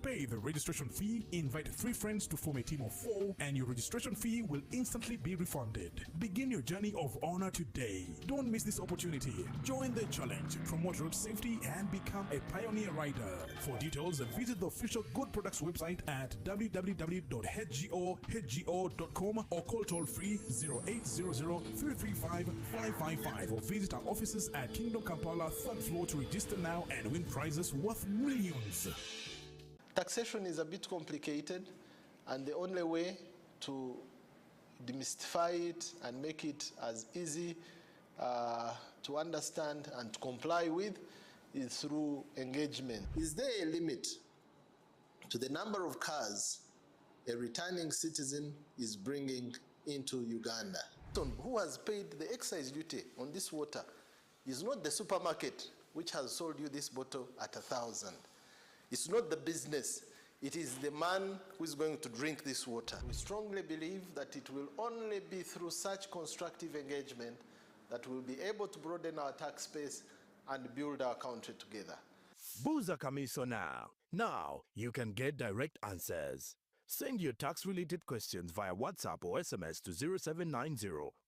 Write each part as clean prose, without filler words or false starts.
Pay the registration fee, invite 3 friends to form a team of 4, and your registration fee will instantly be refunded. Begin your journey of honor today. Don't miss this opportunity. Join the challenge, promote road safety, and become a pioneer rider. For details, visit the official Good Products website at www.hgo.com or call toll-free 0800-335-555 or visit our offices at Kingdom Kampala 3rd floor to register now and win prizes worth millions. Taxation is a bit complicated, and the only way to demystify it and make it as easy to understand and to comply with is through engagement. Is there a limit to the number of cars a returning citizen is bringing into Uganda? Who has paid the excise duty on this water is not the supermarket which has sold you this bottle at 1,000. It's not the business. It is the man who is going to drink this water. We strongly believe that it will only be through such constructive engagement that we'll be able to broaden our tax base and build our country together. Buza Commissioner. Now you can get direct answers. Send your tax-related questions via WhatsApp or SMS to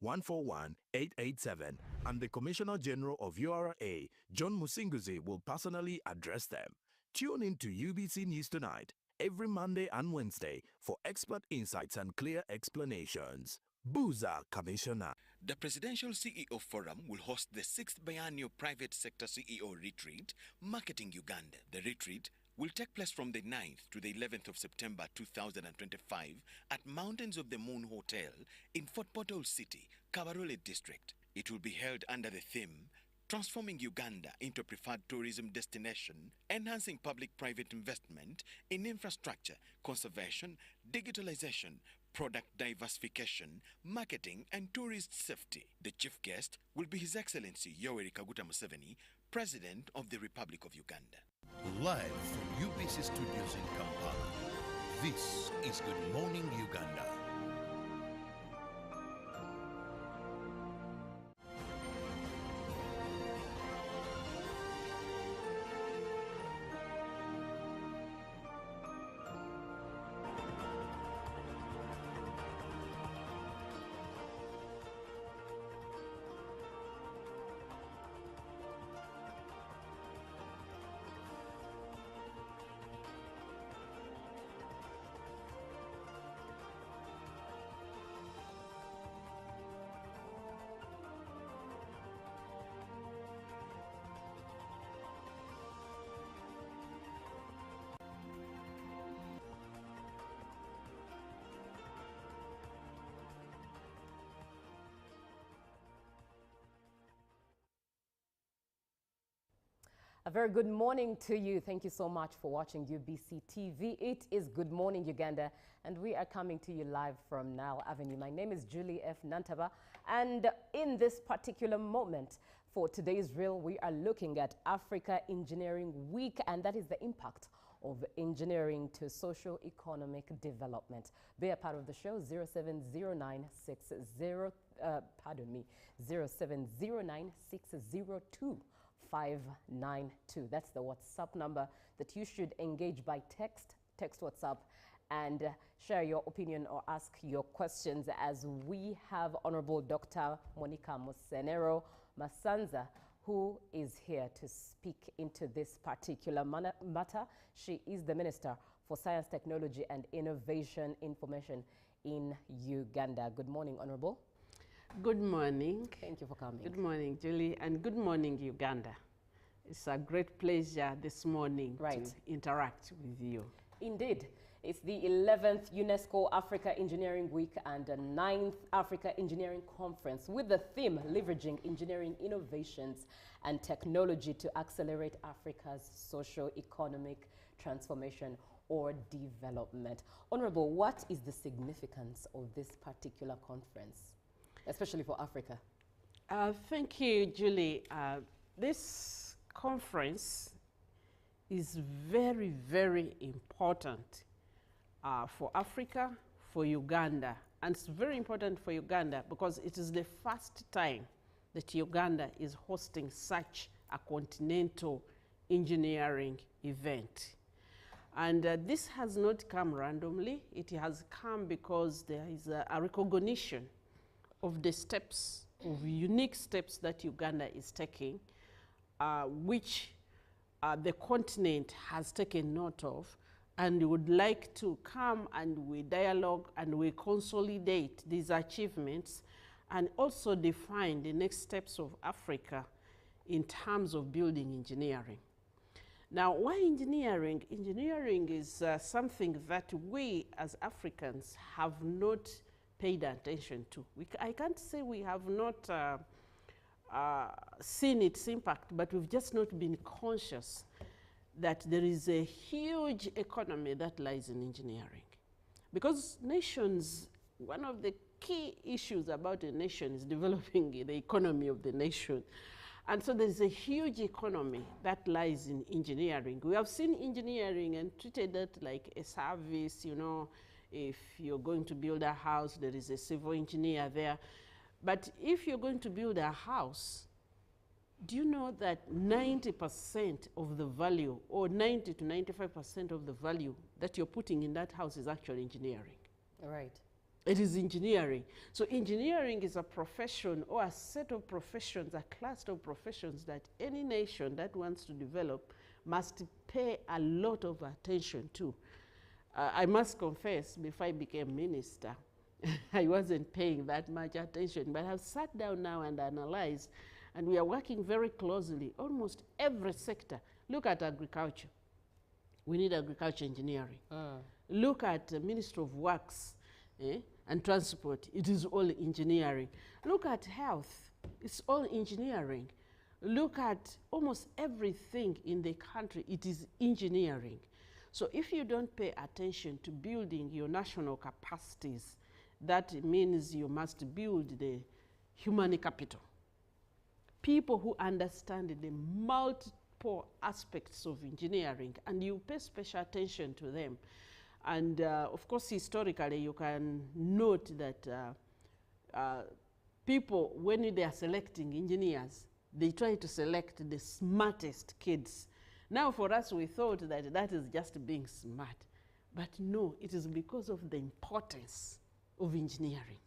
0790-141-887 and the Commissioner General of URA, John Musinguzi, will personally address them. Tune in to UBC News Tonight every Monday and Wednesday for expert insights and clear explanations. Buza Commissioner. The Presidential CEO Forum will host the 6th Biennial Private Sector CEO Retreat, Marketing Uganda. The retreat will take place from the 9th to the 11th of September 2025 at Mountains of the Moon Hotel in Fort Portal City, Kabarole District. It will be held under the theme Transforming Uganda into a Preferred Tourism Destination, Enhancing Public-Private Investment in Infrastructure, Conservation, Digitalization, Product Diversification, Marketing and Tourist Safety. The chief guest will be His Excellency Yoweri Kaguta Museveni, President of the Republic of Uganda. Live from UBC Studios in Kampala, this is Good Morning Uganda. A very good morning to you. Thank you so much for watching UBC TV. It is Good Morning Uganda, and we are coming to you live from Nile Avenue. My name is Julie F. Nantaba, and in this particular moment for today's reel, we are looking at Africa Engineering Week, and that is the impact of engineering to socio-economic development. Be a part of the show, 070960, 592. That's the WhatsApp number that you should engage by text WhatsApp and share your opinion or ask your questions, as we have Honorable Dr. Monica Musenero Masanza, who is here to speak into this particular matter. She is the Minister for Science, Technology and Innovation Information in Uganda. Good morning, Honorable. Good morning. Thank you for coming. Good morning, Julie, and good morning, Uganda. It's a great pleasure this morning to interact with you. Indeed. It's the 11th UNESCO Africa Engineering Week and the 9th Africa Engineering Conference with the theme Leveraging Engineering Innovations and Technology to Accelerate Africa's Socio-Economic Transformation or Development. Honorable, what is the significance of this particular conference, especially for Africa? Thank you, Julie. This conference is very, very important for Africa, for Uganda. And it's very important for Uganda because it is the first time that Uganda is hosting such a continental engineering event. And this has not come randomly. It has come because there is a recognition of the steps, of unique steps that Uganda is taking, which the continent has taken note of, and would like to come and we dialogue and we consolidate these achievements and also define the next steps of Africa in terms of building engineering. Now, why engineering? Engineering is something that we as Africans have not paid attention to. I can't say we have not seen its impact, but we've just not been conscious that there is a huge economy that lies in engineering. Because nations, one of the key issues about a nation is developing the economy of the nation. And so there's a huge economy that lies in engineering. We have seen engineering and treated it like a service, you know, if you're going to build a house, there is a civil engineer there. But if you're going to build a house, do you know that 90% of the value, or 90 to 95% of the value that you're putting in that house is actually engineering? Right. It is engineering. So engineering is a profession or a set of professions, a cluster of professions that any nation that wants to develop must pay a lot of attention to. I must confess, before I became minister, I wasn't paying that much attention, but I've sat down now and analyzed, and we are working very closely, almost every sector. Look at agriculture. We need agriculture engineering. Look at the Ministry of Works and Transport. It is all engineering. Look at health. It's all engineering. Look at almost everything in the country. It is engineering. So if you don't pay attention to building your national capacities, that means you must build the human capital. People who understand the multiple aspects of engineering, and you pay special attention to them. And of course, historically, you can note that people, when they are selecting engineers, they try to select the smartest kids. Now, for us, we thought that that is just being smart. But no, it is because of the importance of engineering.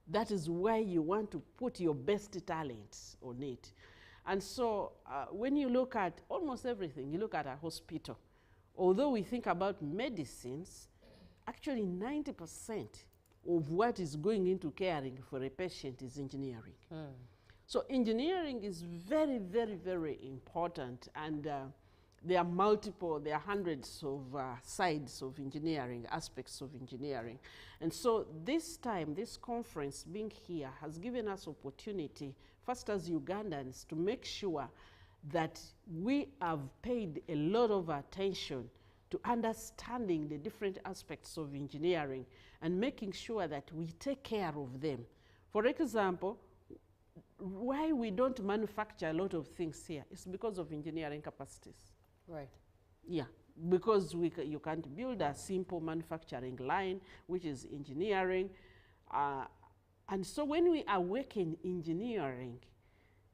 That is why you want to put your best talents on it. And so when you look at almost everything, you look at a hospital. Although we think about medicines, actually 90% of what is going into caring for a patient is engineering. So engineering is very, very, very important, and there are multiple, there are hundreds of sides of engineering, aspects of engineering. And so this time, this conference being here has given us opportunity, first as Ugandans, to make sure that we have paid a lot of attention to understanding the different aspects of engineering and making sure that we take care of them. For example, why we don't manufacture a lot of things here is because of engineering capacities. Right. Yeah, because you can't build a simple manufacturing line, which is engineering. And so when we awaken engineering,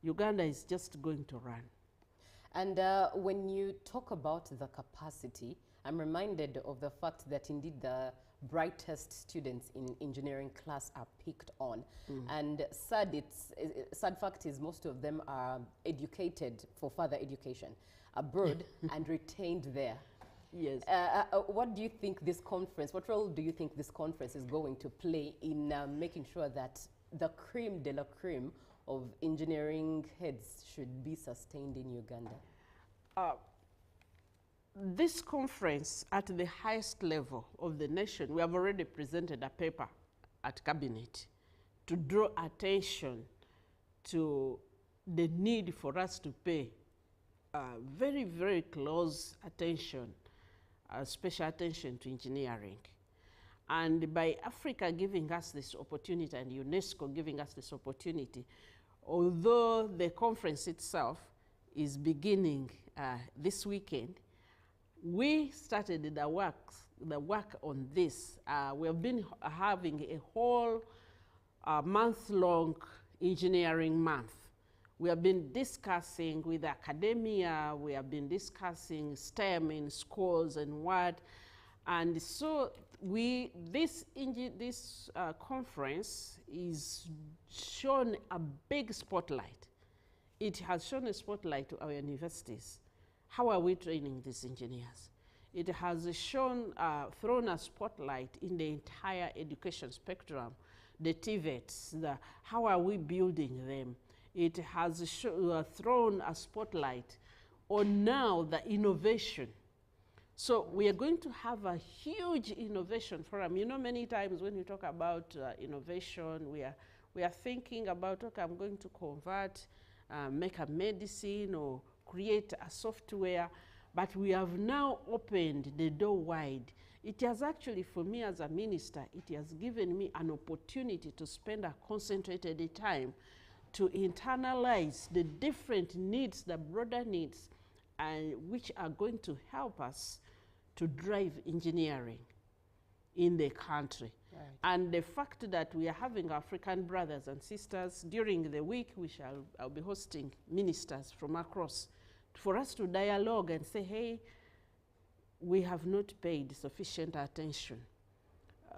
Uganda is just going to run. And when you talk about the capacity, I'm reminded of the fact that indeed the brightest students in engineering class are picked on. And sad fact is most of them are educated for further education abroad and retained there. Yes. What do you think this conference, what role do you think this conference is going to play in making sure that the creme de la creme of engineering heads should be sustained in Uganda? This conference at the highest level of the nation, we have already presented a paper at Cabinet to draw attention to the need for us to pay very, very close attention, special attention to engineering. And by Africa giving us this opportunity and UNESCO giving us this opportunity, although the conference itself is beginning this weekend, we started the work on this. We have been having a whole month-long engineering month, We have been discussing with academia, we have been discussing STEM in schools and what. And so this conference is shown a big spotlight. It has shown a spotlight to our universities. How are we training these engineers? It has shown, thrown a spotlight in the entire education spectrum, the TVETs, how are we building them? It has thrown a spotlight on now the innovation. So we are going to have a huge innovation forum. You know, many times when we talk about innovation, we are thinking about, okay, I'm going to convert, make a medicine or create a software, but we have now opened the door wide. It has actually, for me as a minister, it has given me an opportunity to spend a concentrated time to internalize the different needs, the broader needs, which are going to help us to drive engineering in the country. Right. And the fact that we are having African brothers and sisters, during the week I'll be hosting ministers from across, for us to dialogue and say, hey, we have not paid sufficient attention.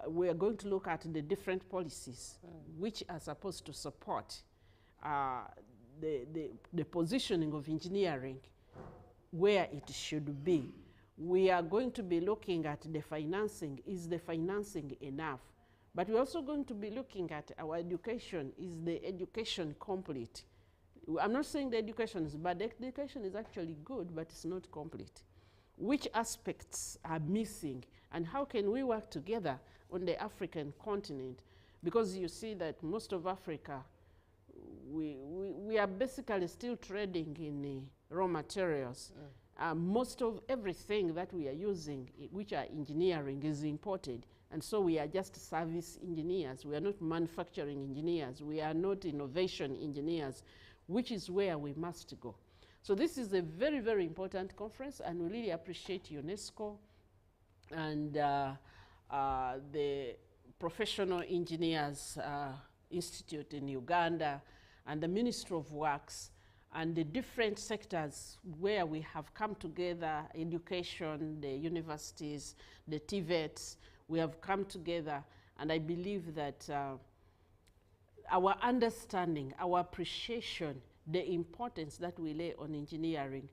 We are going to look at the different policies which are supposed to support the positioning of engineering where it should be. We are going to be looking at the financing. Is the financing enough? But we're also going to be looking at our education. Is the education complete? I'm not saying the education is bad. The education is actually good, but it's not complete. Which aspects are missing, and how can we work together on the African continent? Because you see that most of Africa, we are basically still trading in raw materials. Most of everything that we are using, which are engineering, is imported. And so we are just service engineers. We are not manufacturing engineers. We are not innovation engineers, which is where we must go. So this is a very, very important conference, and we really appreciate UNESCO and the Professional Engineers Institute in Uganda and the Ministry of Works and the different sectors where we have come together, education, the universities, the TVETs, we have come together, and I believe that our understanding, our appreciation, the importance that we lay on engineering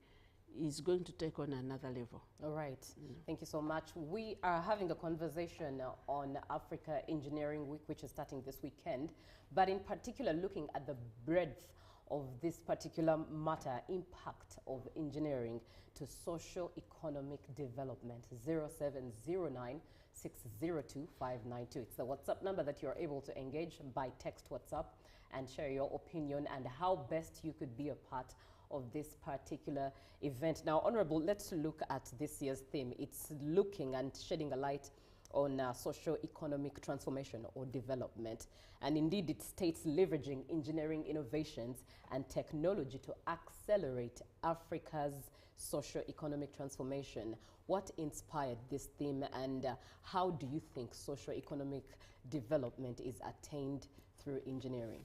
is going to take on another level. All right. Thank you so much. We are having a conversation on Africa Engineering Week, which is starting this weekend, but in particular looking at the breadth of this particular matter, impact of engineering to socio-economic development. 0709 602 592. It's the WhatsApp number that you're able to engage by text WhatsApp and share your opinion and how best you could be a part of this particular event. Now, Honorable, let's look at this year's theme. It's looking and shedding a light on socio-economic transformation or development. And indeed, it states leveraging engineering innovations and technology to accelerate Africa's socio-economic transformation. What inspired this theme, and how do you think socio-economic development is attained through engineering?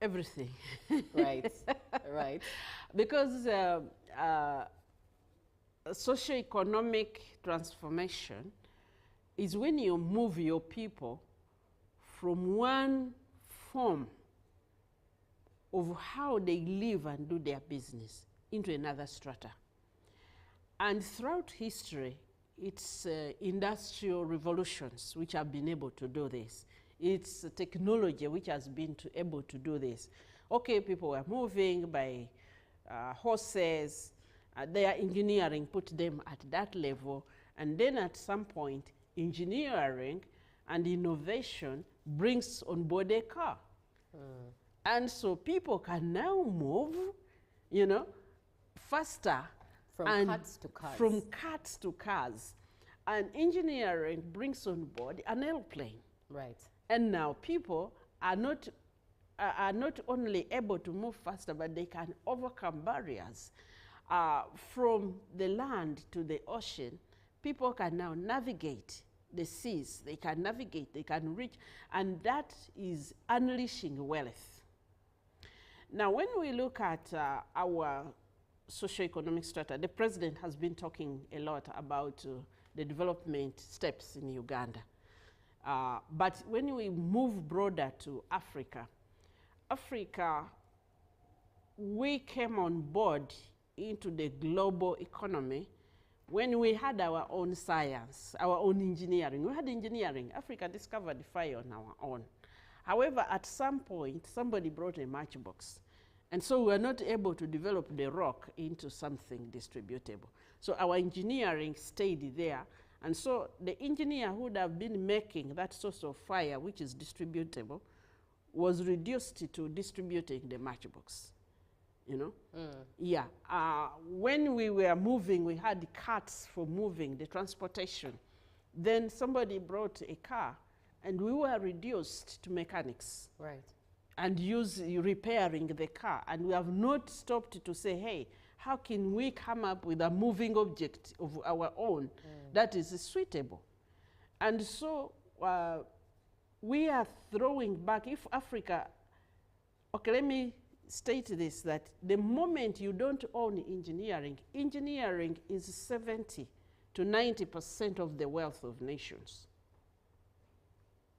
Everything. Right, right. Because socio-economic transformation is when you move your people from one form of how they live and do their business into another strata. And throughout history, it's industrial revolutions which have been able to do this. It's technology which has been able to do this. Okay, people were moving by horses. Their engineering put them at that level. And then at some point, engineering and innovation brings on board a car. And so people can now move, you know, faster. From carts to cars. From carts to cars. And engineering brings on board an airplane. Right. And now people are not only able to move faster, but they can overcome barriers. From the land to the ocean, people can now navigate the seas, they can navigate, they can reach, and that is unleashing wealth. Now, when we look at our socio-economic strata, the president has been talking a lot about the development steps in Uganda. But when we move broader to Africa, we came on board into the global economy when we had our own science, our own engineering. We had engineering. Africa discovered fire on our own. However, at some point, somebody brought a matchbox. And so we were not able to develop the rock into something distributable. So our engineering stayed there. And so the engineer who would have been making that source of fire, which is distributable, was reduced to distributing the matchbox. You know? Yeah. When we were moving, we had carts for moving, the transportation. Then somebody brought a car, and we were reduced to mechanics. Right. And repairing the car. And we have not stopped to say, hey, how can we come up with a moving object of our own that is suitable? And so we are throwing back, if Africa, okay, let me state this, that the moment you don't own engineering, engineering is 70 to 90% of the wealth of nations.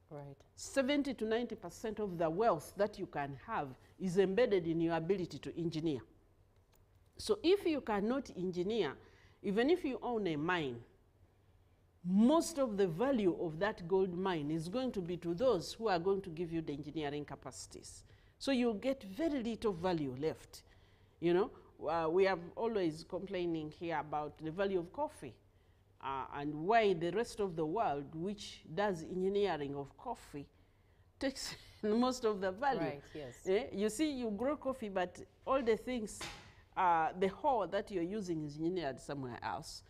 Right. 70 to 90% of the wealth that you can have is embedded in your ability to engineer. So if you cannot engineer, even if you own a mine, most of the value of that gold mine is going to be to those who are going to give you the engineering capacities. So you'll get very little value left. You know, we are always complaining here about the value of coffee. And why the rest of the world, which does engineering of coffee, takes most of the value. Right, yes. You see, you grow coffee, but all the things, the whole that you're using is engineered somewhere else.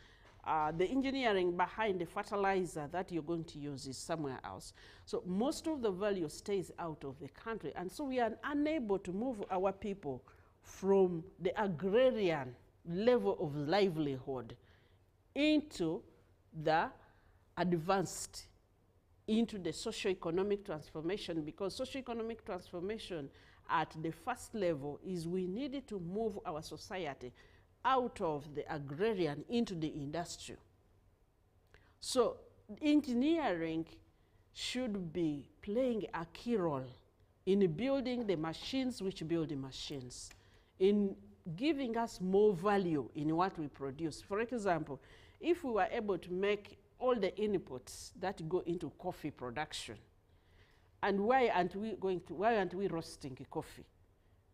The engineering behind the fertilizer that you're going to use is somewhere else. So most of the value stays out of the country. And so we are unable to move our people from the agrarian level of livelihood into the advanced, into the socio-economic transformation, because socio-economic transformation at the first level is we needed to move our society out of the agrarian into the industrial. So engineering should be playing a key role in building the machines which build the machines, in giving us more value in what we produce. For example, if we were able to make all the inputs that go into coffee production, and why aren't we roasting coffee?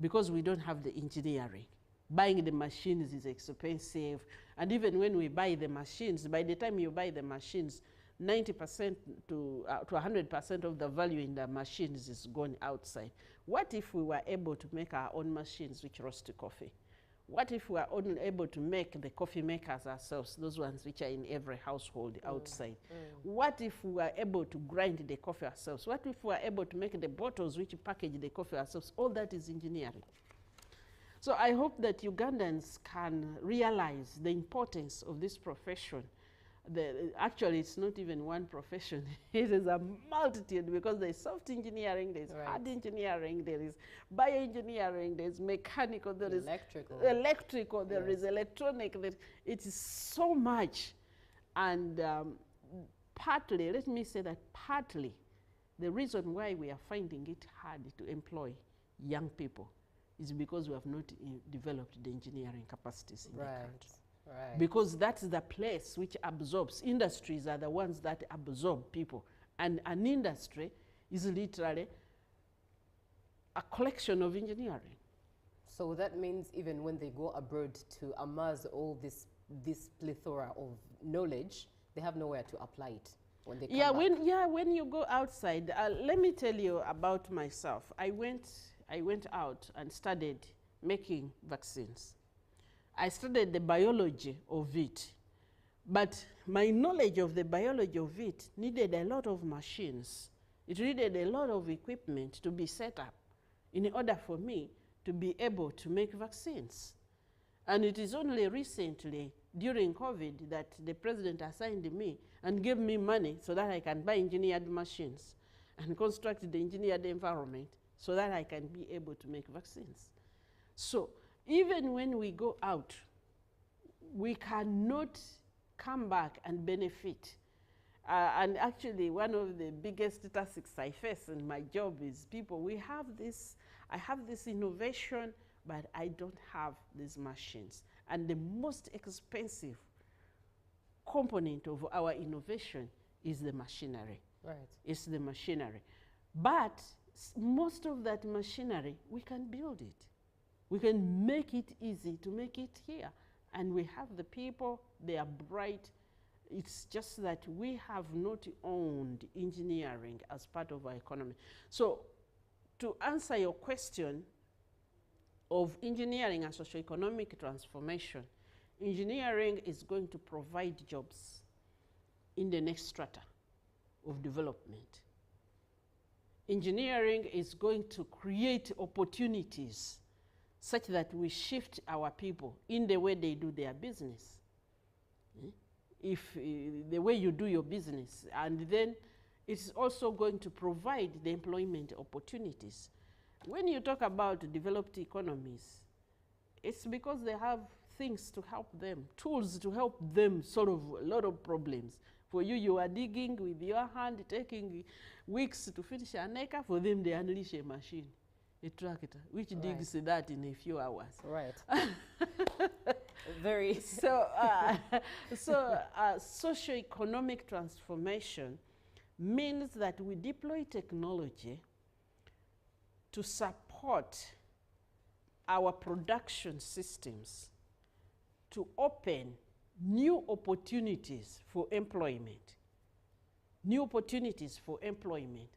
Because we don't have the engineering. Buying the machines is expensive, and even when we buy the machines, by the time you buy the machines, 90% to 100% of the value in the machines is gone outside. What if we were able to make our own machines which roast coffee? What if we are only able to make the coffee makers ourselves, those ones which are in every household outside? What if we are able to grind the coffee ourselves? What if we are able to make the bottles which package the coffee ourselves? All that is engineering. So I hope that Ugandans can realize the importance of this profession. Actually, it's not even one profession. It is a multitude, because there's soft engineering, there's hard engineering, there is bioengineering, there's mechanical, there is electrical, there is electronic. It is so much. And partly, let me say that partly, the reason why we are finding it hard to employ young people is because we have not developed the engineering capacities in the country. Right. Because that's the place which absorbs. Industries are the ones that absorb people. And an industry is literally a collection of engineering. So that means even when they go abroad to amass all this plethora of knowledge, they have nowhere to apply it when they come back. When you go outside, let me tell you about myself. I went out and studied making vaccines. I studied the biology of it, but my knowledge of the biology of it needed a lot of machines. It needed a lot of equipment to be set up in order for me to be able to make vaccines. And it is only recently during COVID that the president assigned me and gave me money so that I can buy engineered machines and construct the engineered environment so that I can be able to make vaccines. So even when we go out, we cannot come back and benefit. And actually, one of the biggest tasks I face in my job is people, I have this innovation, but I don't have these machines. And the most expensive component of our innovation is the machinery. Right. It's the machinery. But most of that machinery, we can build it. We can make it easy to make it here. And we have the people, they are bright. It's just that we have not owned engineering as part of our economy. So to answer your question of engineering and socioeconomic transformation, engineering is going to provide jobs in the next strata of development. Engineering is going to create opportunities such that we shift our people in the way they do their business. If the way you do your business, and then it's also going to provide the employment opportunities. When you talk about developed economies, it's because they have things to help them, tools to help them solve a lot of problems. For you, you are digging with your hand, taking weeks to finish an acre. For them, they unleash a machine, a tractor, which digs that in a few hours. Right. Very. So, socioeconomic transformation means that we deploy technology to support our production systems to open new opportunities for employment. New opportunities for employment.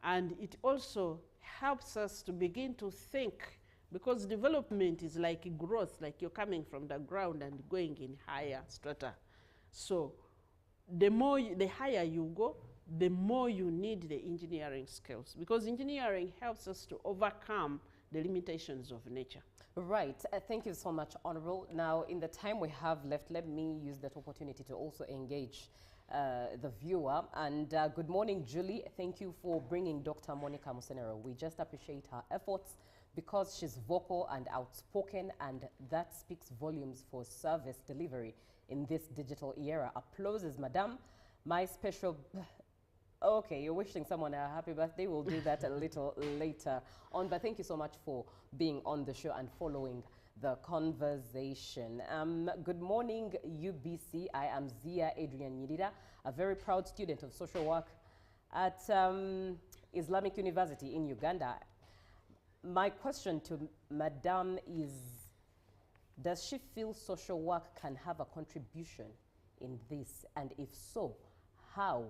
And it also helps us to begin to think, because development is like growth, like you're coming from the ground and going in higher strata. So the higher you go, the more you need the engineering skills, because engineering helps us to overcome the limitations of nature. Right. Thank you so much, Honorable. Now, in the time we have left, let me use that opportunity to also engage the viewer. And good morning, Julie. Thank you for bringing Dr. Monica Musenero. We just appreciate her efforts because she's vocal and outspoken, and that speaks volumes for service delivery in this digital era. Applauses, Madam. My special... Okay, you're wishing someone a happy birthday. We'll do that a little later on. But thank you so much for being on the show and following the conversation. Good morning, UBC. I am Zia Adrian Nyirira, a very proud student of social work at Islamic University in Uganda. My question to Madame is, does she feel social work can have a contribution in this? And if so, how?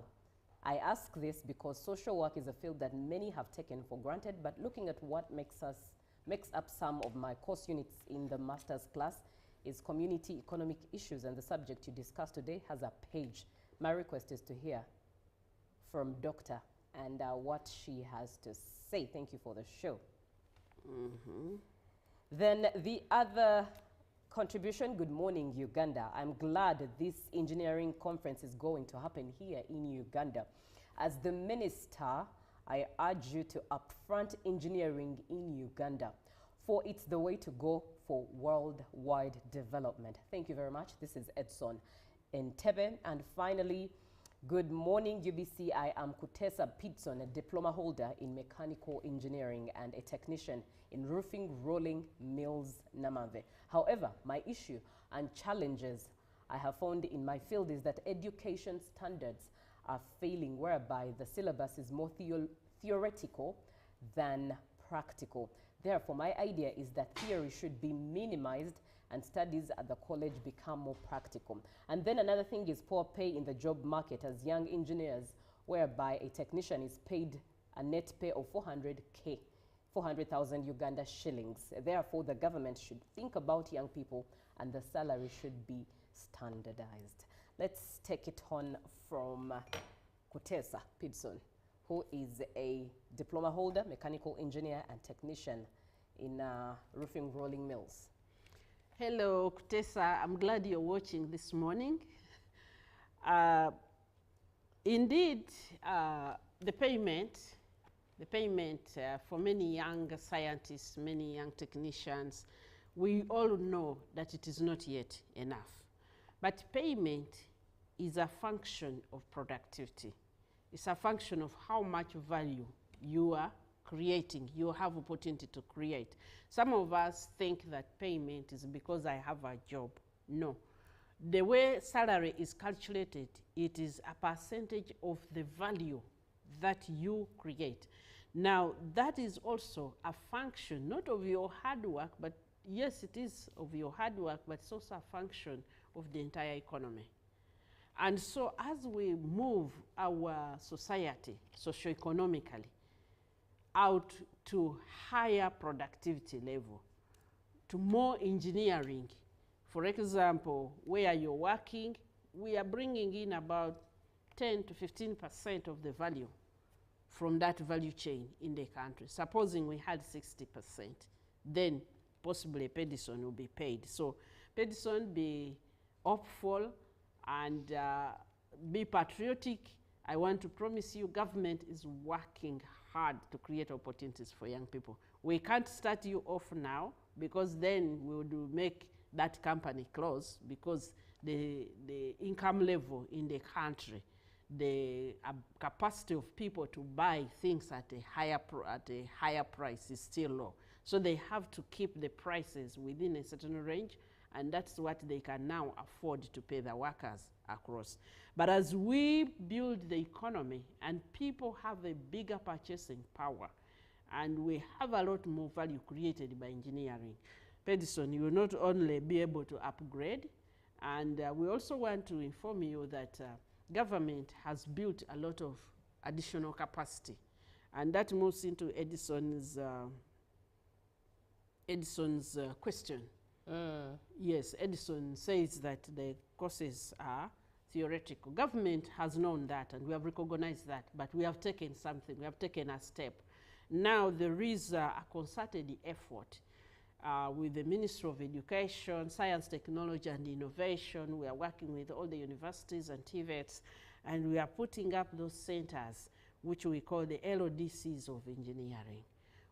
I ask this because social work is a field that many have taken for granted, but looking at what makes up some of my course units in the master's class is community economic issues, and the subject you discussed today has a page. My request is to hear from Doctor and what she has to say. Thank you for the show. Then the other contribution, good morning, Uganda. I'm glad this engineering conference is going to happen here in Uganda. As the minister, I urge you to upfront engineering in Uganda, for it's the way to go for worldwide development. Thank you very much. This is Edson Entebbe. And finally, good morning, UBC. I am Kutesa Pitson, a diploma holder in mechanical engineering and a technician in roofing rolling mills, Namave. However, my issue and challenges I have found in my field is that education standards are failing, whereby the syllabus is more theoretical than practical. Therefore, my idea is that theory should be minimized and studies at the college become more practical. And then another thing is poor pay in the job market as young engineers, whereby a technician is paid a net pay of 400K. 400,000 Uganda shillings. Therefore, the government should think about young people and the salary should be standardized. Let's take it on from Kutesa Pitson, who is a diploma holder, mechanical engineer and technician in roofing rolling mills. Hello, Kutesa. I'm glad you're watching this morning. Indeed, the payment for many young scientists, many young technicians, we all know that it is not yet enough. But payment is a function of productivity. It's a function of how much value you are creating, you have opportunity to create. Some of us think that payment is because I have a job. No. The way salary is calculated, it is a percentage of the value that you create. Now, that is also a function, not of your hard work, but yes, it is of your hard work, but it's also a function of the entire economy. And so as we move our society socioeconomically out to higher productivity level, to more engineering, for example, where you're working, we are bringing in about 10 to 15% of the value from that value chain in the country. Supposing we had 60%, then possibly Pedison will be paid. So Pedison, be hopeful and be patriotic. I want to promise you, government is working hard to create opportunities for young people. We can't start you off now, because then we would make that company close, because the income level in the country, the capacity of people to buy things at a higher price is still low. So they have to keep the prices within a certain range, and that's what they can now afford to pay the workers across. But as we build the economy and people have a bigger purchasing power, and we have a lot more value created by engineering, Pedison, you will not only be able to upgrade, and we also want to inform you that government has built a lot of additional capacity, and that moves into Edison's question. Yes, Edison says that the courses are theoretical. Government has known that, and we have recognized that, but we have taken something, we have taken a step. Now there is a concerted effort with the Ministry of Education, Science, Technology and Innovation. We are working with all the universities and TVETs, and we are putting up those centers, which we call the LODCs of engineering,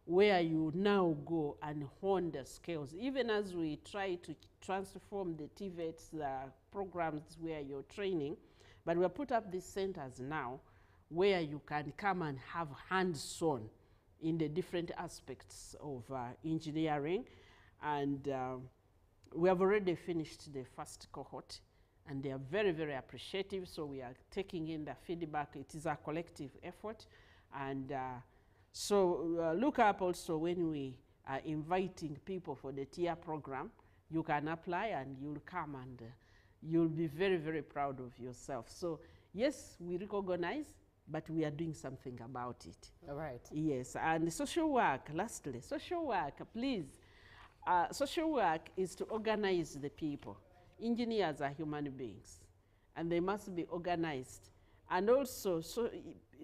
where you now go and hone the skills. Even as we try to transform the TVETs, the programs where you're training, but we have put up these centers now where you can come and have hands-on in the different aspects of engineering. And we have already finished the first cohort, and they are very, very appreciative. So we are taking in the feedback. It is a collective effort. And so look up also when we are inviting people for the TIA program. You can apply and you'll come, and you'll be very, very proud of yourself. So yes, we recognize, but we are doing something about it. All right. Yes, and social work, lastly, social work, please. Social work is to organize the people. Engineers are human beings, and they must be organized. And also, so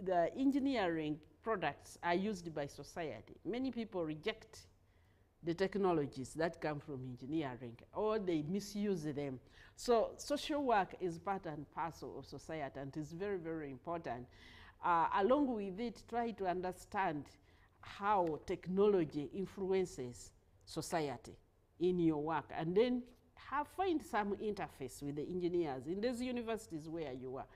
the engineering products are used by society. Many people reject the technologies that come from engineering, or they misuse them. So social work is part and parcel of society, and is very, very important. Along with it, try to understand how technology influences society in your work, and then find some interface with the engineers in those universities where you are.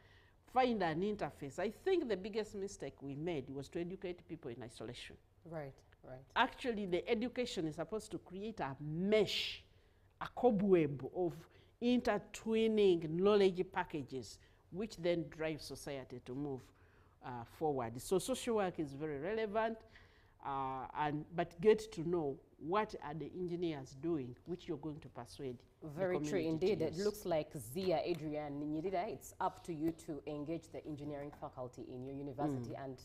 Find an interface. I think the biggest mistake we made was to educate people in isolation. Right, right. Actually, the education is supposed to create a mesh, a cobweb of intertwining knowledge packages, which then drive society to move forward. So social work is very relevant, but get to know what are the engineers doing, which you're going to persuade. Very true indeed. It looks like Zia, Adrian, Nyirida, it's up to you to engage the engineering faculty in your university and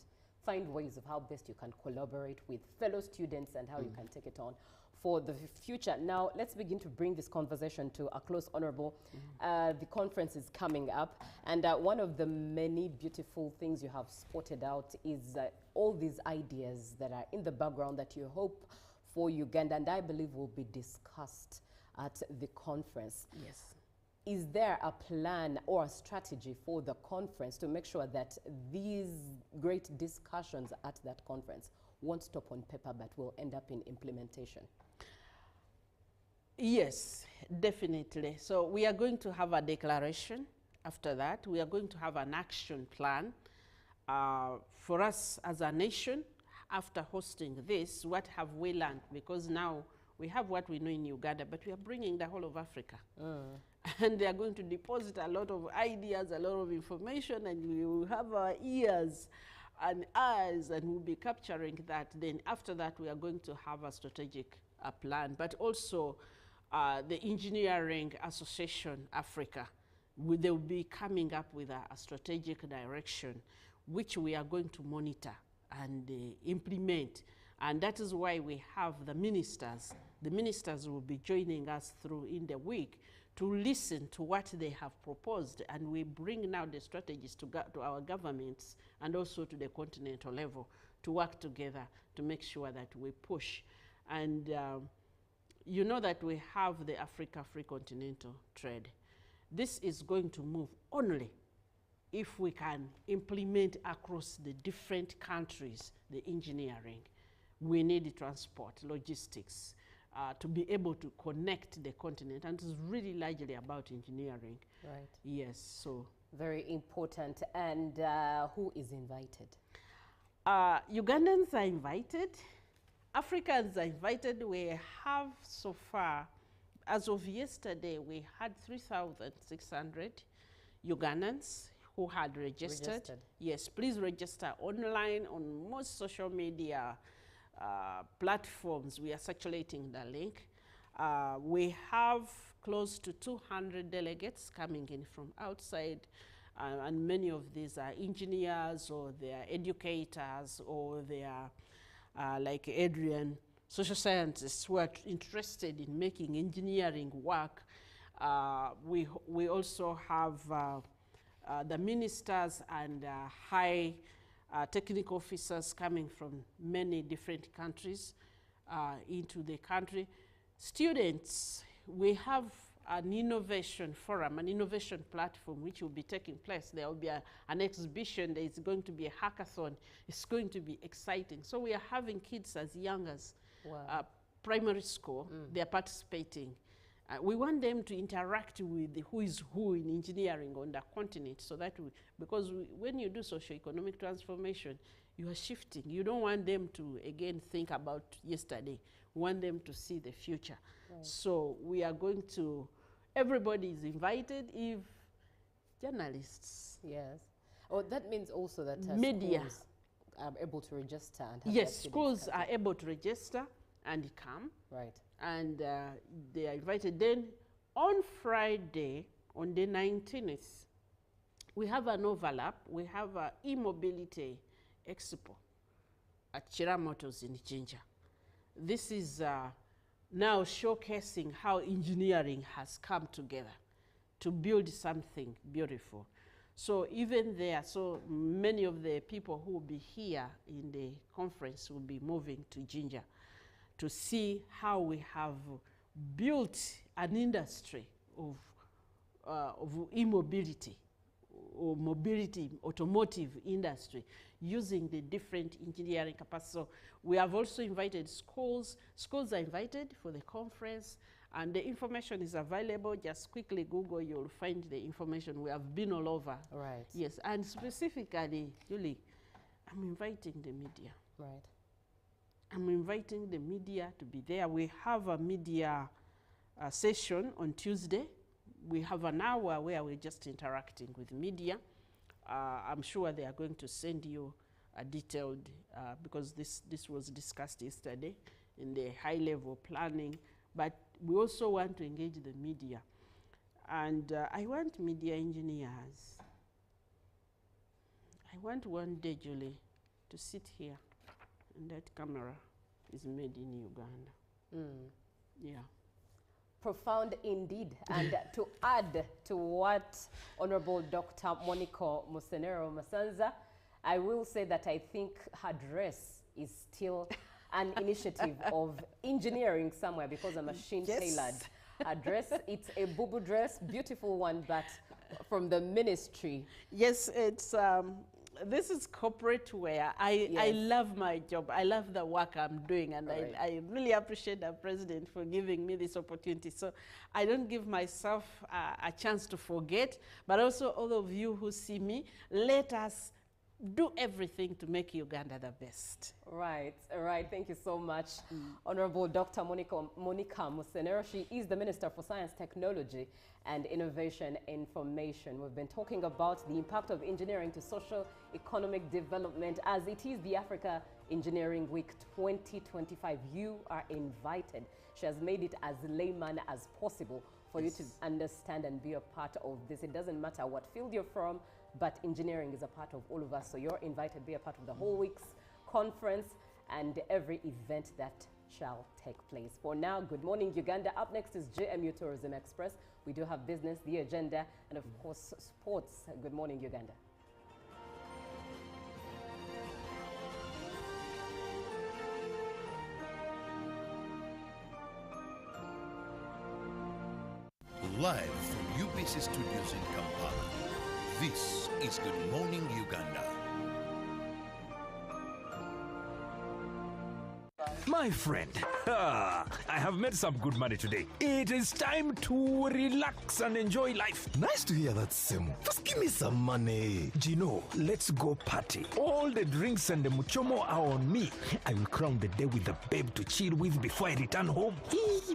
find ways of how best you can collaborate with fellow students and how you can take it on for the future. Now, let's begin to bring this conversation to a close, Honorable. The conference is coming up, and one of the many beautiful things you have spotted out is all these ideas that are in the background that you hope for Uganda, and I believe will be discussed at the conference. Yes. Is there a plan or a strategy for the conference to make sure that these great discussions at that conference won't stop on paper but will end up in implementation? Yes, definitely. So we are going to have a declaration. After that, we are going to have an action plan. For us as a nation, after hosting this, what have we learned? Because now we have what we know in Uganda, but we are bringing the whole of Africa. And they are going to deposit a lot of ideas, a lot of information, and we will have our ears and eyes, and we'll be capturing that. Then after that, we are going to have a strategic plan, but also the Engineering Association Africa, they will be coming up with a strategic direction, which we are going to monitor and implement. And that is why we have the ministers. The ministers will be joining us through in the week to listen to what they have proposed, and we bring now the strategies to our governments and also to the continental level to work together to make sure that we push. And you know that we have the Africa Free Continental Trade. This is going to move only if we can implement across the different countries the engineering. We need transport, logistics, to be able to connect the continent, and it's really largely about engineering. Right. Yes, so. Very important. And who is invited? Ugandans are invited. Africans are invited. We have so far, as of yesterday, we had 3,600 Ugandans who had registered. Yes, please register online on most social media platforms. We are circulating the link. We have close to 200 delegates coming in from outside, and many of these are engineers, or they are educators, or they are like Adrian, social scientists who are interested in making engineering work. We also have the ministers and high technical officers coming from many different countries into the country. Students, we have an innovation forum, an innovation platform which will be taking place. There will be an exhibition, there is going to be a hackathon. It's going to be exciting. So we are having kids as young as primary school. They are participating. We want them to interact with who is who in engineering on the continent, so that because when you do socio-economic transformation, you are shifting. You don't want them to, again, think about yesterday. We want them to see the future. Right. So we are going to, everybody is invited, if journalists. Yes. Oh, that means also that media schools are able to register. And have yes, schools are able to register and come. Right. And they are invited. Then on Friday, on the 19th, we have an overlap. We have an e-mobility expo at Chiramotos in Jinja. This is now showcasing how engineering has come together to build something beautiful. So even there, so many of the people who will be here in the conference will be moving to Jinja to see how we have built an industry of e-mobility, or mobility, automotive industry, using the different engineering capacity. So we have also invited schools. Schools are invited for the conference, and the information is available. Just quickly Google, you'll find the information. We have been all over. Right. Yes, and specifically, Julie, I'm inviting the media. Right. I'm inviting the media to be there. We have a media session on Tuesday. We have an hour where we're just interacting with media. I'm sure they are going to send you a detailed, because this was discussed yesterday in the high-level planning, but we also want to engage the media. And I want media engineers. I want one day, Julie, to sit here, and that camera is made in Uganda. Yeah. Profound indeed. And to add to what Honorable Dr. Monica Musenero Masanza, I will say that I think her dress is still an initiative of engineering somewhere, because a machine tailored a dress. It's a bubu dress, beautiful one, but from the ministry. Yes, it's this is corporate wear. I love my job. I love the work I'm doing, and I really appreciate the president for giving me this opportunity. So I don't give myself a chance to forget, but also all of you who see me, let us do everything to make Uganda the best. Right. Thank you so much, Honorable Dr. Monica Musenero. She is the Minister for Science, Technology and Innovation Information. We've been talking about the impact of engineering to socio-economic development as it is the Africa Engineering Week 2025. You are invited. She has made it as layman as possible for you to understand and be a part of this. It doesn't matter what field you're from, but engineering is a part of all of us. So you're invited to be a part of the whole week's conference and every event that shall take place. For now, good morning, Uganda. Up next is JMU Tourism Express. We do have business, the agenda, and of course, sports. Good morning, Uganda. Live from UBC Studios in Kampala, this is Good Morning Uganda. My friend, I have made some good money today. It is time to relax and enjoy life. Nice to hear that, Semu. Just give me some money. Gino, let's go party. All the drinks and the muchomo are on me. I will crown the day with a babe to chill with before I return home.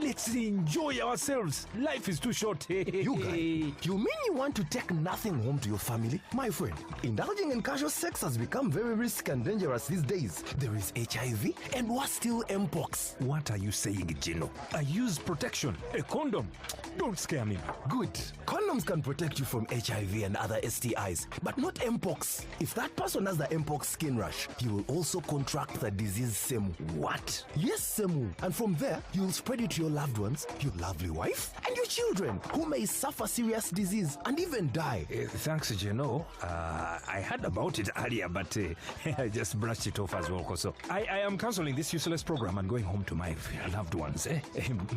Let's enjoy ourselves. Life is too short. You guy, you mean you want to take nothing home to your family? My friend, indulging in casual sex has become very risky and dangerous these days. There is HIV and what's still Mpox. What are you saying, Gino? I use protection, a condom. Don't scare me. Good. Condoms can protect you from HIV and other STIs, but not Mpox. If that person has the Mpox skin rash, he will also contract the disease Semu. What? Yes, Semu. And from there, you will spread it to your loved ones, your lovely wife, and your children, who may suffer serious disease and even die. Thanks, Gino. I heard about it earlier, but I just brushed it off as well. So I am cancelling this useless program and going home to my loved ones.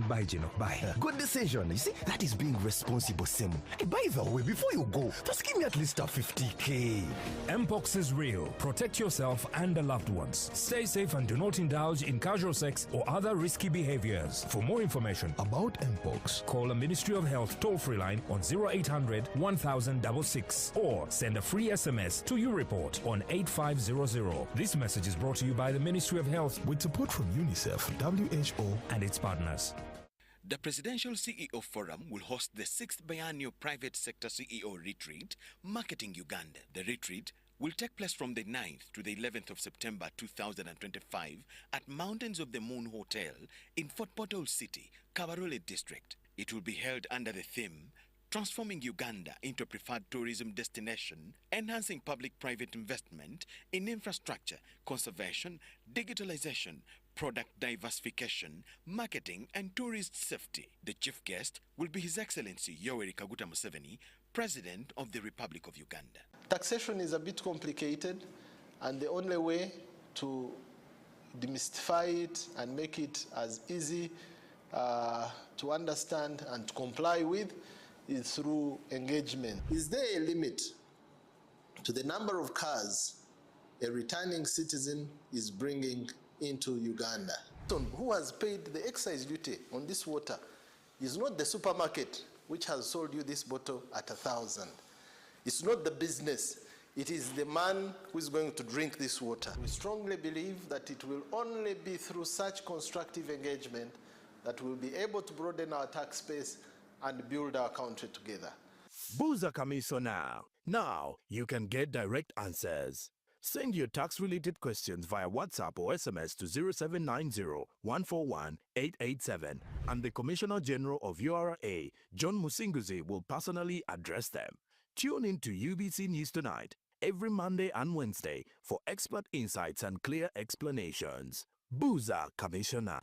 Bye, Gino. Bye. Good decision. You see, that is being responsible, Semu. Hey, by the way, before you go, just give me at least a 50K. Mpox is real. Protect yourself and the loved ones. Stay safe and do not indulge in casual sex or other risky behaviors. For more information About Mpox, call a Ministry of Health toll-free line on 0800 1066 or send a free SMS to YouReport on 8500. This message is brought to you by the Ministry of Health with support from UNICEF, WHO, and its partners. The Presidential CEO Forum will host the 6th Biennial Private Sector CEO Retreat, Marketing Uganda. The retreat will take place from the 9th to the 11th of September 2025 at Mountains of the Moon Hotel in Fort Portal City, Kabarole District. It will be held under the theme Transforming Uganda into a Preferred Tourism Destination, Enhancing Public-Private Investment in Infrastructure, Conservation, Digitalization, Product Diversification, Marketing and Tourist Safety. The chief guest will be His Excellency Yoweri Kaguta Museveni, President of the Republic of Uganda. Taxation is a bit complicated, and the only way to demystify it and make it as easy to understand and to comply with is through engagement. Is there a limit to the number of cars a returning citizen is bringing into Uganda? Who has paid the excise duty on this water is not the supermarket which has sold you this bottle at 1,000. It's not the business. It is the man who is going to drink this water. We strongly believe that it will only be through such constructive engagement that we'll be able to broaden our tax base and build our country together. Buza Kamiso now. Now you can get direct answers. Send your tax-related questions via WhatsApp or SMS to 0790-141-887 and the Commissioner General of URA, John Musinguzi, will personally address them. Tune in to UBC News Tonight every Monday and Wednesday for expert insights and clear explanations. Buza Commissioner.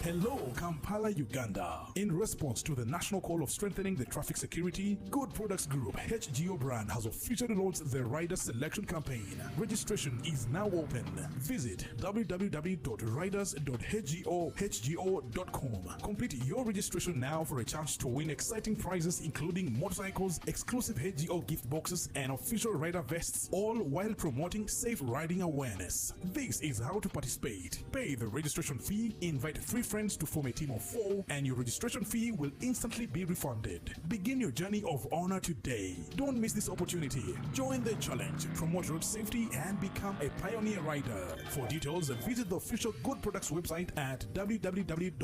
Hello, Kampala, Uganda. In response to the national call of strengthening the traffic security, Good Products Group HGO brand has officially launched the Rider Selection Campaign. Registration is now open. Visit www.riders.hgo.com. Complete your registration now for a chance to win exciting prizes including motorcycles, exclusive HGO gift boxes, and official rider vests, all while promoting safe riding awareness. This is how to participate. Pay the registration fee, invite 3 friends to form a team of 4, and your registration fee will instantly be refunded. Begin your journey of honor today. Don't miss this opportunity. Join the challenge, promote road safety, and become a pioneer rider. For details, visit the official Good Products website at www.hgo.com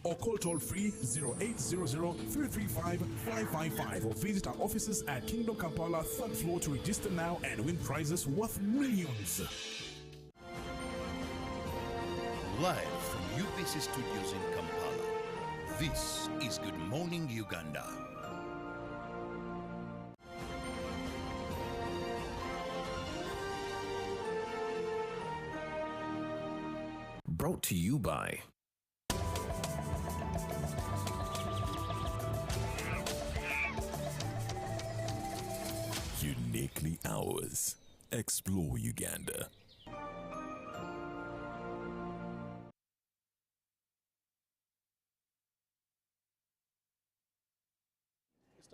or call toll-free 0800-335-555 or visit our offices at Kingdom Kampala 3rd floor to register now and win prizes worth millions. Live from UBC Studios in Kampala, this is Good Morning Uganda. Brought to you by Uniquely Ours. Explore Uganda.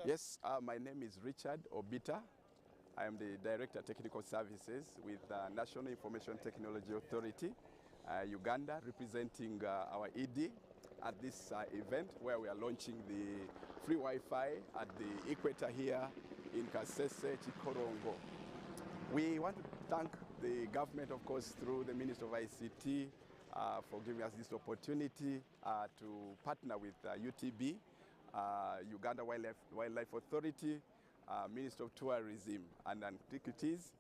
Yes, my name is Richard Obita. I am the Director of Technical Services with National Information Technology Authority, Uganda, representing our ED at this event where we are launching the free Wi-Fi at the equator here in Kasese, Chikorongo. We want to thank the government, of course, through the Minister of ICT for giving us this opportunity to partner with UTB, Uganda Wildlife Authority, Minister of Tourism and Antiquities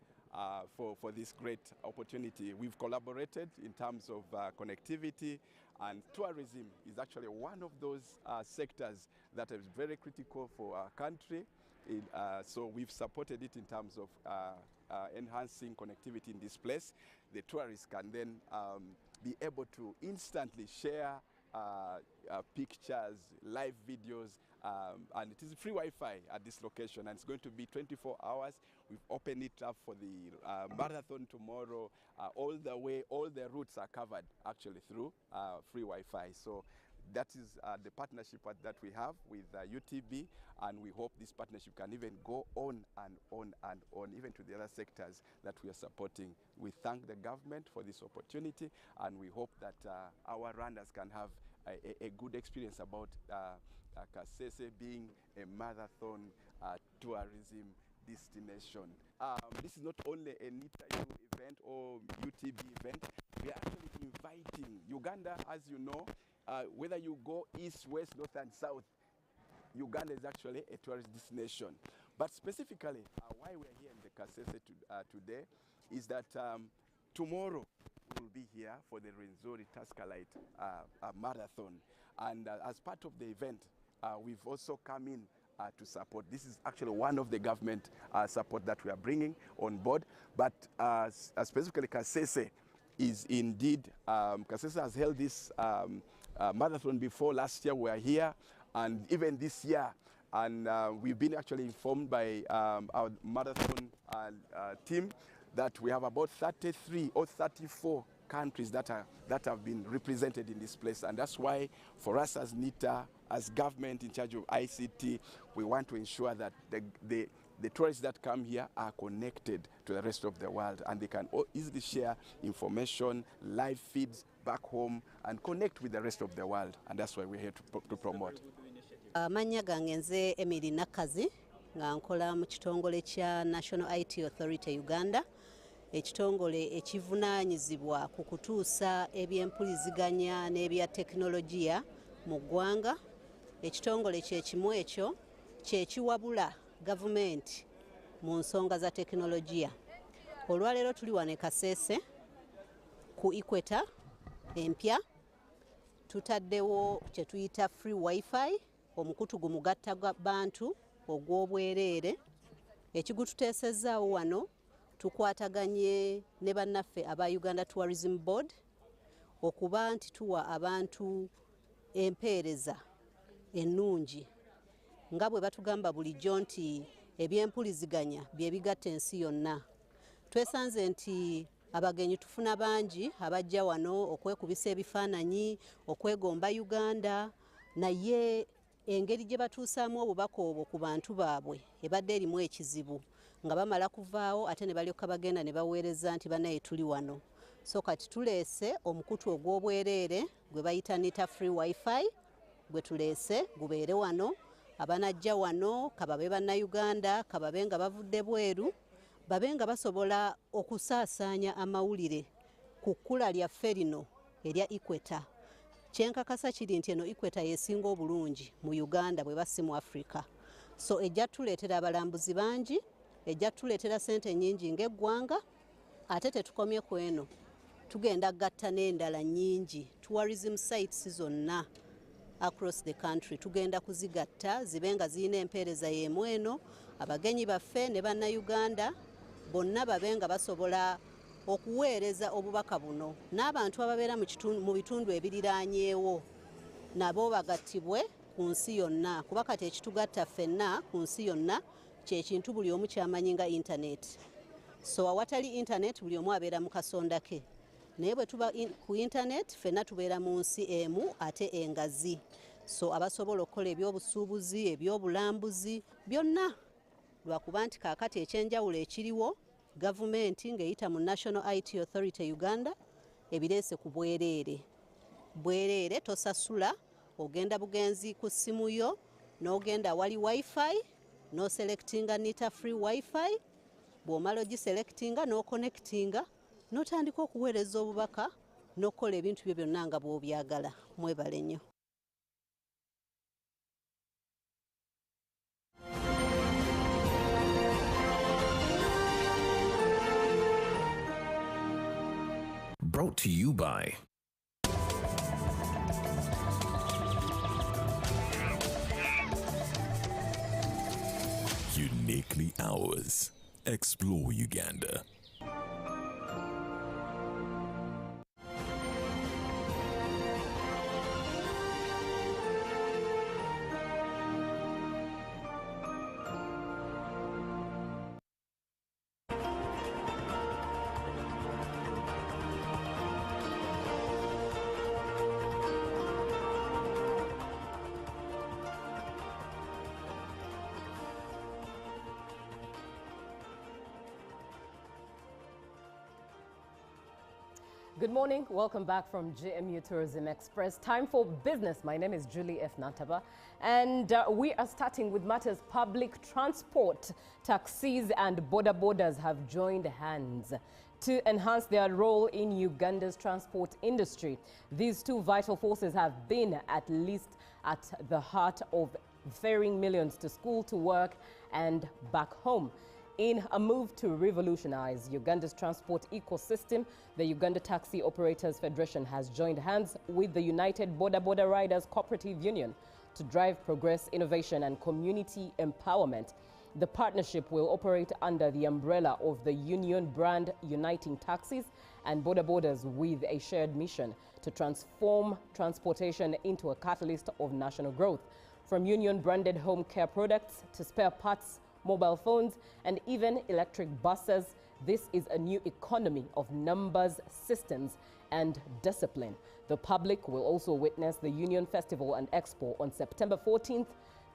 for this great opportunity. We've collaborated in terms of connectivity, and tourism is actually one of those sectors that is very critical for our country. So we've supported it in terms of enhancing connectivity in this place. The tourists can then be able to instantly share pictures, live videos, and it is free Wi-Fi at this location, and it's going to be 24 hours. We've opened it up for the marathon tomorrow. All the routes are covered actually through free Wi-Fi. So that is the partnership that we have with UTB, and we hope this partnership can even go on and on and on, even to the other sectors that we are supporting. We thank the government for this opportunity, and we hope that our runners can have a good experience about Kasese being a marathon tourism destination. This is not only a NITAU event or UTB event. We are actually inviting Uganda, as you know, whether you go east, west, north, and south, Uganda is actually a tourist destination. But specifically, why we are here in the Kasese today is that tomorrow we'll be here for the Rwenzori Taskalite marathon. And as part of the event, we've also come in to support. This is actually one of the government support that we are bringing on board. But specifically, Kasese is indeed, Kasese has held this marathon before. Last year we were here, and even this year. And we've been actually informed by our marathon team that we have about 33 or 34 countries that have been represented in this place. And that's why for us as NITA, as government in charge of ICT, we want to ensure that the tourists that come here are connected to the rest of the world, and they can easily share information, live feeds back home, and connect with the rest of the world. And that's why we're here to promote. Amanya gange nze Emily Nakazi nga nkola mu kitongole kya National IT Authority Uganda, ekitongole ekivunaanyizibwa ku kutuusa ebyempuliziganya n'ebya tekinologiya mu ggwanga. Ekitongole kyekimu ekyo kyekiwabula gavumenti mu nsonga za tekinologiya. Olwaleero tuli wano e Kasese ku equator empya, tutaddewo kye tuyita free Wi-Fi, omukutu gumugatta bantu ogw'obwereere. Ekigututeesezaawo wano tukwataganye ne bannaffe aba Uganda Tourism Board okuba nti tuwa abantu empeereza ennungi nga bwe batugamba bulijjo nti ebyempuliziganya bye bigatta ensi yonna. Twesanze nti abagenyi tufuna bangi abajja wano okwekubisa ebifaananyi, okwegomba Uganda, naye engeri gye batuusaamu obubaka obwo ku bantu baabwe ebadde erimu ekizibu, nga bamala kuvaawo ate ne balyoka bagenda ne baweereza nti banaye tuli wano. So kati tuleese omukutu ogw'obwereere gwe bayita nita free wifi gwe tuleese gubeere wano. Abanajja wano kababe bannayuganda, kababe nga bavudde bweru, babe nga basobola okusaasaanya amawulire ku kkula lyaffe lino erya Equator. Kyenkakasa kiri nti eno Equator yesinga obulungi mu Uganda bwe basi mu Africa. So ejja tuleetera abalambuzi bangi, ejja tuleetera ssente nnyingi ng'eggwanga, ate tetukomye ku eno. Tugenda gatta n'endala nnyingi, tourism sites zonna across the country tugenda kuzigatta zibe nga zirina empeereza y'emu eno. Abagenyi baffe ne bannayuganda bonna babe nga basobola okuweereza obubaka buno, n'abantu ababeera mu bitundu ebiriraanyeewo nabo bagattibwe ku nsi yonna, kuba kati ekitugatta ffenna ku nsi yonna kye kintu buli omu kyamanyi nga intaneti. So awatali intaneti buli omu abeera mu kasonda ke, naye bwe tuba ku intaneti ffenna tubeera mu nsi emu ate engazi. So abasobola okukola ebyobusuubuzi, ebyobulambuzi byonna, lwakuba nti kaakati ekyenjawulo ekiriwo gavumenti ng'eyita mu National IT Authority Uganda ebireese ku bwereere. Bwereere tosasula, ogenda bugenzi ku ssimu yo n'ogenda awali wifi n'oselectinga nita free wifi, bw'omala ogiselectinga n'oconnectinga n'otandika okuweereza obubaka n'okukola ebintu byo byonna nga bw'obyagala. Mwebale nnyo. Brought to you by Uniquely Ours. Explore Uganda. Good morning. Welcome back from JMU Tourism Express. Time for business. My name is Julie F. Nataba, and we are starting with matters public transport. Taxis and border borders have joined hands to enhance their role in Uganda's transport industry. These two vital forces have been at least at the heart of ferrying millions to school, to work, and back home. In a move to revolutionize Uganda's transport ecosystem, the Uganda Taxi Operators Federation has joined hands with the United Border Riders Cooperative Union to drive progress, innovation, and community empowerment. The partnership will operate under the umbrella of the union brand Uniting Taxis and Borders with a shared mission to transform transportation into a catalyst of national growth. From union-branded home care products to spare parts, mobile phones, and even electric buses, this is a new economy of numbers, systems, and discipline. The public will also witness the Union Festival and Expo on September 14th,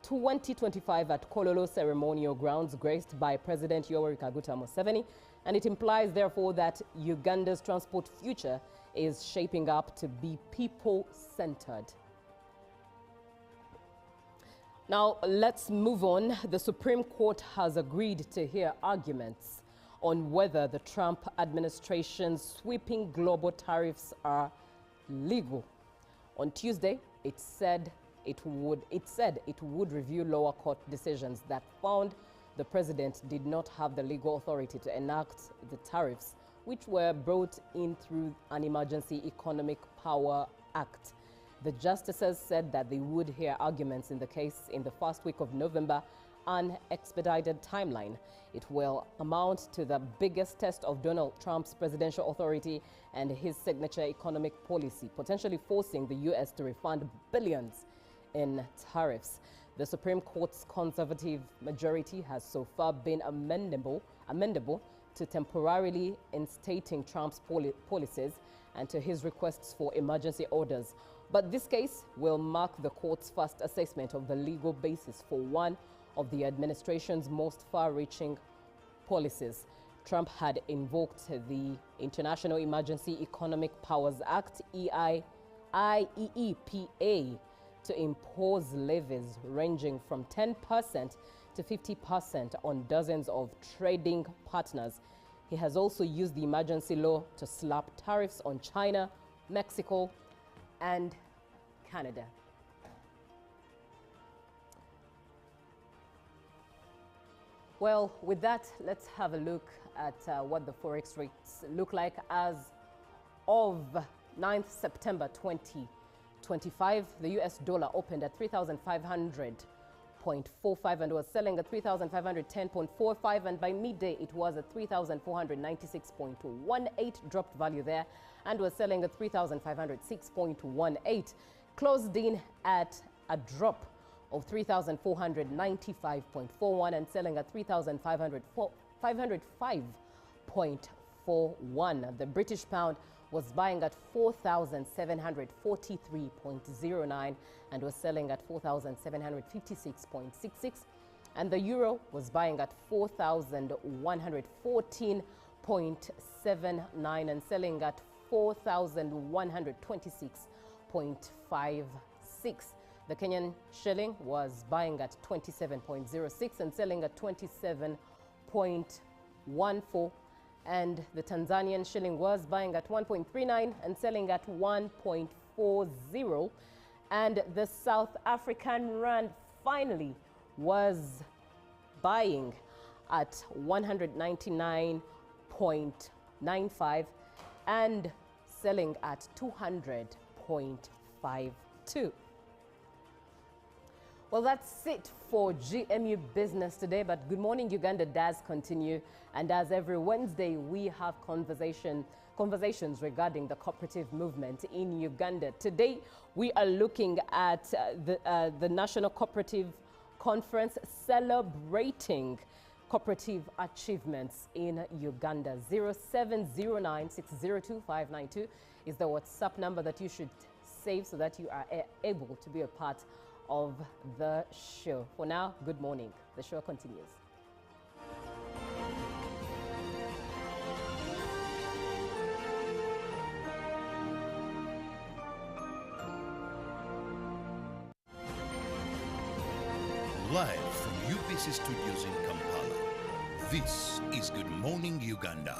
2025 at Kololo Ceremonial Grounds, graced by President Yoweri Kaguta Museveni, and it implies, therefore, that Uganda's transport future is shaping up to be people-centered. Now, let's move on. The Supreme Court has agreed to hear arguments on whether the Trump administration's sweeping global tariffs are legal. On Tuesday, it said it would review lower court decisions that found the president did not have the legal authority to enact the tariffs, which were brought in through an Emergency Economic Power Act. The justices said that they would hear arguments in the case in the first week of November unexpedited timeline. It will amount to the biggest test of Donald Trump's presidential authority and his signature economic policy, potentially forcing the U.S. to refund billions in tariffs. The Supreme Court's conservative majority has so far been amendable to temporarily instating Trump's policies and to his requests for emergency orders. But this case will mark the court's first assessment of the legal basis for one of the administration's most far-reaching policies. Trump had invoked the International Emergency Economic Powers Act, IEEPA, to impose levies ranging from 10% to 50% on dozens of trading partners. He has also used the emergency law to slap tariffs on China, Mexico, and Canada. Well, with that, let's have a look at what the forex rates look like as of 9th September 2025. The US dollar opened at 3,500.45 and was selling at 3,510.45, and by midday it was at 3,496.18, dropped value there, and was selling at 3,506.18, closed in at a drop of 3,495.41 and selling at 3,505.41. The British pound was buying at 4,743.09 and was selling at 4,756.66. And the euro was buying at 4,114.79 and selling at 4,126.56. The Kenyan shilling was buying at 27.06 and selling at 27.14. And the Tanzanian shilling was buying at 1.39 and selling at 1.40. And the South African rand finally was buying at 199.95 and selling at 200.52. Well, that's it for GMU Business today, but Good Morning Uganda does continue. And as every Wednesday, we have conversations regarding the cooperative movement in Uganda. Today, we are looking at the National Cooperative Conference celebrating cooperative achievements in Uganda. 0709602592 is the WhatsApp number that you should save so that you are able to be a part of the show. For now, good morning. The show continues. Live from UBC Studios in Kampala, this is Good Morning Uganda.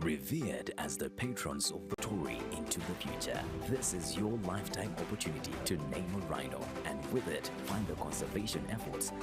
Revered as the patrons of the Tory into the future, this is your lifetime opportunity to name a rhino and with it find the conservation efforts